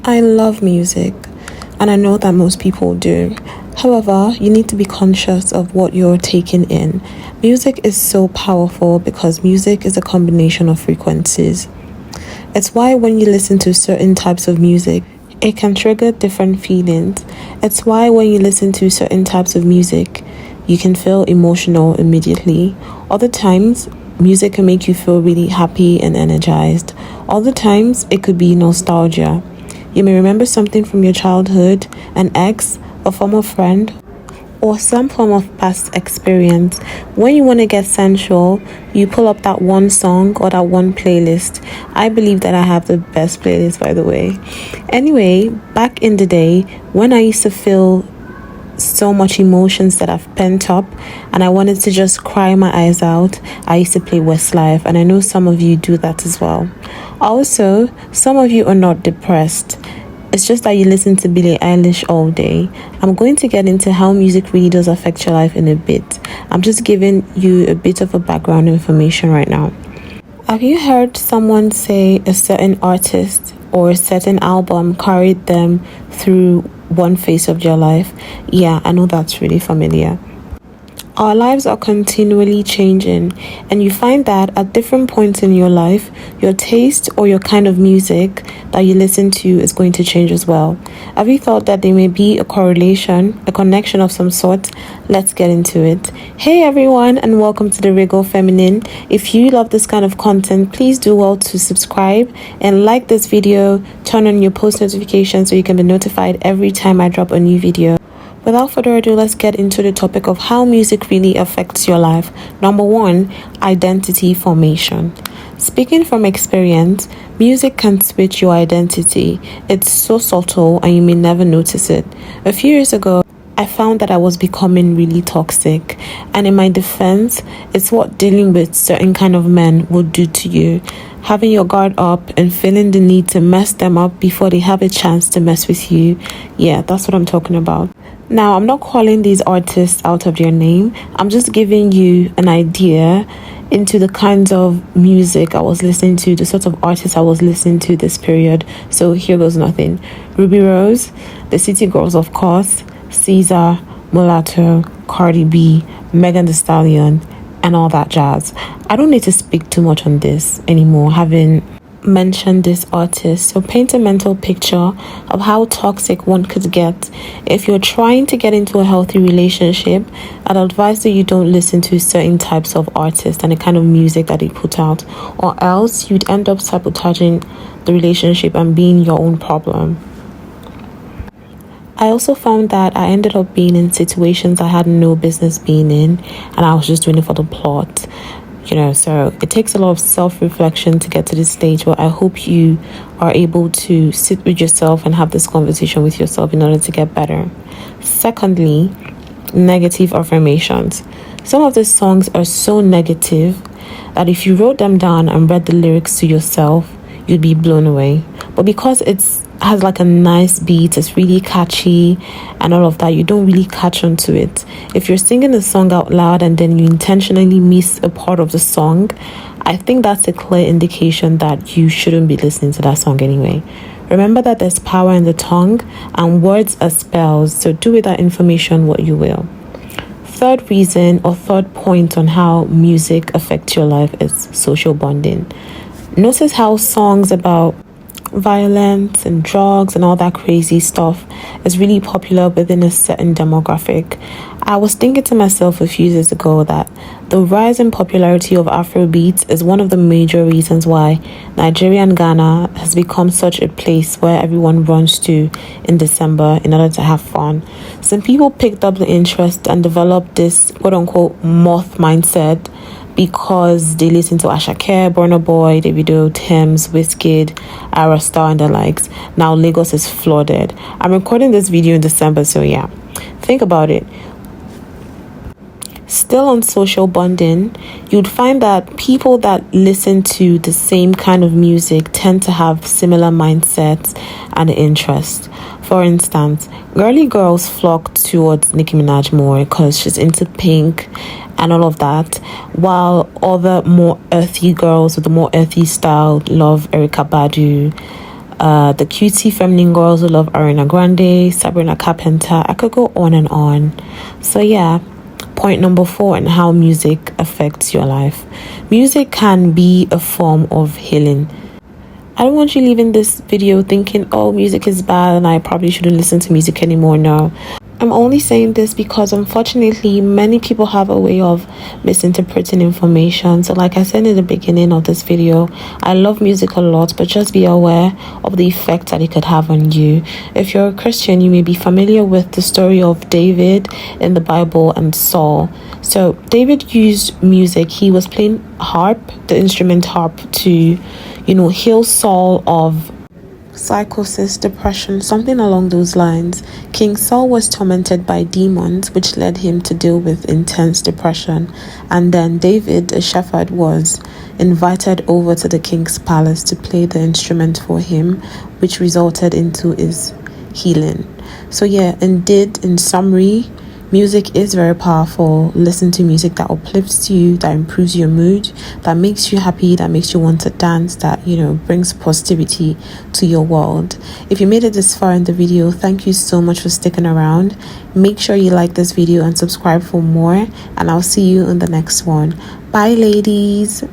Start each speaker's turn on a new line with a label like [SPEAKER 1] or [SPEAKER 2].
[SPEAKER 1] I love music, and I know that most people do. However, you need to be conscious of what you're taking in. Music is so powerful because music is a combination of frequencies. It's why when you listen to certain types of music, it can trigger different feelings. It's why when you listen to certain types of music, you can feel emotional immediately. Other times, music can make you feel really happy and energized. Other times, it could be nostalgia. You may remember something from your childhood, an ex, a former friend, or some form of past experience. When you want to get sensual, you pull up that one song or that one playlist. I believe that I have the best playlist, by the way. Anyway, back in the day, when I used to feel so much emotions that I've pent up and I wanted to just cry my eyes out, I used to play Westlife, and I know some of you do that as well. Also, some of you are not depressed. It's just that you listen to Billie Eilish all day. I'm going to get into how music really does affect your life in a bit. I'm just giving you a bit of a background information right now. Have you heard someone say a certain artist or a certain album carried them through one phase of your life? Yeah, I know that's really familiar. Our lives are continually changing, and you find that at different points in your life, your taste or your kind of music that you listen to is going to change as well. Have you thought that there may be a correlation, a connection of some sort? Let's get into it. Hey everyone, and welcome to the Regal Feminine. If you love this kind of content, please do well to subscribe and like this video. Turn on your post notifications so you can be notified every time I drop a new video. Without further ado, let's get into the topic of how music really affects your life. Number 1, identity formation. Speaking from experience, music can switch your identity. It's so subtle and you may never notice it. A few years ago, I found that I was becoming really toxic, and in my defense, it's what dealing with certain kind of men will do to you. Having your guard up and feeling the need to mess them up before they have a chance to mess with you. Yeah, that's what I'm talking about. Now, I'm not calling these artists out of their name. I'm just giving you an idea into the kinds of music I was listening to, the sort of artists I was listening to this period. So here goes nothing. Ruby Rose, the City Girls, of course, Caesar, Mulatto, Cardi B, Megan Thee Stallion, and all that jazz. I don't need to speak too much on this anymore, having mentioned this artist. So paint a mental picture of how toxic one could get. If you're trying to get into a healthy relationship, I'd advise that you don't listen to certain types of artists and the kind of music that they put out, or else you'd end up sabotaging the relationship and being your own problem. I also found that I ended up being in situations I had no business being in, and I was just doing it for the plot. So it takes a lot of self-reflection to get to this stage where I hope you are able to sit with yourself and have this conversation with yourself in order to get better. Secondly, negative affirmations. Some of the songs are so negative that if you wrote them down and read the lyrics to yourself, you'd be blown away. But because it has like a nice beat, it's really catchy and all of that, you don't really catch on to it. If you're singing the song out loud and then you intentionally miss a part of the song, I think that's a clear indication that you shouldn't be listening to that song anyway. Remember that there's power in the tongue and words are spells, so do with that information what you will. Third reason or third point on how music affects your life is social bonding. Notice how songs about violence and drugs and all that crazy stuff is really popular within a certain demographic. I was thinking to myself a few years ago that the rise in popularity of Afrobeats is one of the major reasons why Nigeria and Ghana has become such a place where everyone runs to in December in order to have fun. Some people picked up the interest and developed this quote-unquote moth mindset because they listen to Ashake, Burna Boy, Davido, Thames, Wizkid, Ara Star, and the likes. Now Lagos is flooded. I'm recording this video in December, so yeah. Think about it. Still on social bonding, you'd find that people that listen to the same kind of music tend to have similar mindsets and interests. For instance, girly girls flock towards Nicki Minaj more because she's into pink and all of that, while other more earthy girls with a more earthy style love Erykah Badu, the cutesy feminine girls who love Ariana Grande, Sabrina Carpenter. I could go on and on. So yeah, point number 4 and how music affects your life. Music can be a form of healing. I don't want you leaving this video thinking, oh, music is bad and I probably shouldn't listen to music anymore. No. I'm only saying this because unfortunately many people have a way of misinterpreting information. So like I said in the beginning of this video, I love music a lot, but just be aware of the effect that it could have on you. If you're a Christian, you may be familiar with the story of David in the Bible and Saul. So David used music. He was playing harp, the instrument harp, to heal Saul of psychosis, depression, something along those lines. King Saul was tormented by demons, which led him to deal with intense depression. And then David, a shepherd, was invited over to the king's palace to play the instrument for him, which resulted into his healing. So yeah, indeed, in summary, music is very powerful. Listen to music that uplifts you, that improves your mood, that makes you happy, that makes you want to dance, that brings positivity to your world. If you made it this far in the video, thank you so much for sticking around. Make sure you like this video and subscribe for more, and I'll see you in the next one. Bye ladies.